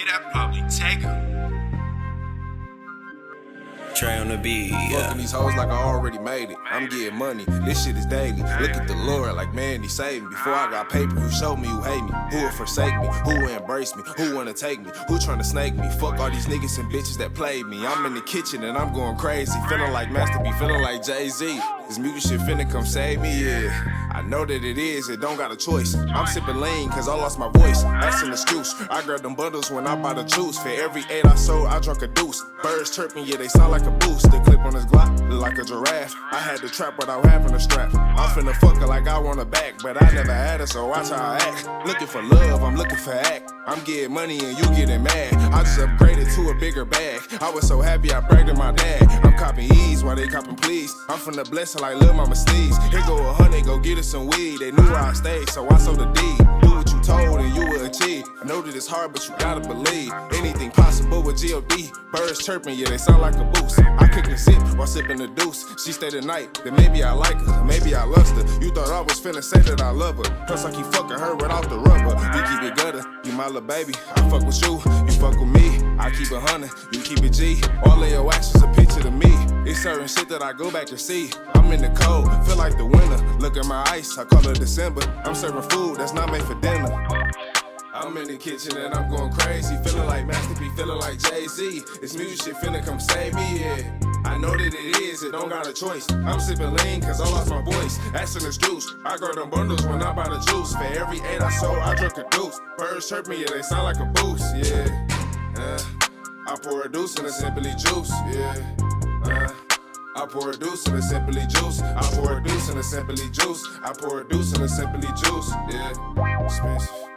that probably take her. Trey on the beat, yeah. Fucking these hoes like I already made it. I'm getting money, this shit is daily. Look at the Lord like, man, he saved me. Before I got paper, who showed me who hate me, who will forsake me, who will embrace me, who wanna take me, who tryna snake me. Fuck all these niggas and bitches that played me. I'm in the kitchen and I'm going crazy, feeling like Master B, feeling like Jay-Z. This music shit finna come save me, yeah. I know that it is, it don't got a choice. I'm sipping lean cause I lost my voice. That's an excuse. I grabbed them bundles when I bought the juice. For every 8 I sold, I drunk a deuce. Birds chirping, yeah, they sound like a boost. The clip on his Glock look like a giraffe. I had to trap without having a strap. I'm finna fuck her like I want her back, but I never had her, so watch how I act. Looking for love, I'm looking for act. I'm getting money and you getting mad. I just upgraded to a bigger bag. I was so happy I bragged to my dad. I'm copping ease while they copping please. I'm from the blessing like Lil Mama Sneeze. Here go 100, go get us some weed. They knew where I stayed, so I sold the deed. Do what you told and you will achieve. I know that it's hard, but you gotta believe. Anything possible with G.O.D. Birds chirping, yeah, they sound like a boost. I cook and sip while sipping the deuce. She stayed the night, then maybe I like her, maybe I lust her. You thought I was finna say that I love her. Plus I keep fucking her without the rubber. We keep it gutter, you my little baby. I fuck with you, you fuck with me. I keep it 100, you keep it G. All of your actions a picture to me. It's certain shit that I go back to see. I'm in the cold, feel like the winter. Look at my ice, I call it December. I'm serving food that's not made for dinner. I'm in the kitchen and I'm going crazy, feeling like Master B, feeling like Jay-Z. This music shit finna come save me, yeah. I know that it is, it don't got a choice. I'm sipping lean cause I lost my voice. That's in this juice. I grab them bundles when I buy the juice. For every 8 I sold, I drunk a deuce. Birds chirp me, yeah, they sound like a boost, yeah. I pour a deuce in a simply juice, yeah. I pour a deuce in a simply juice. I pour a deuce in a simply juice. I pour a deuce in a simply juice, yeah. Expensive.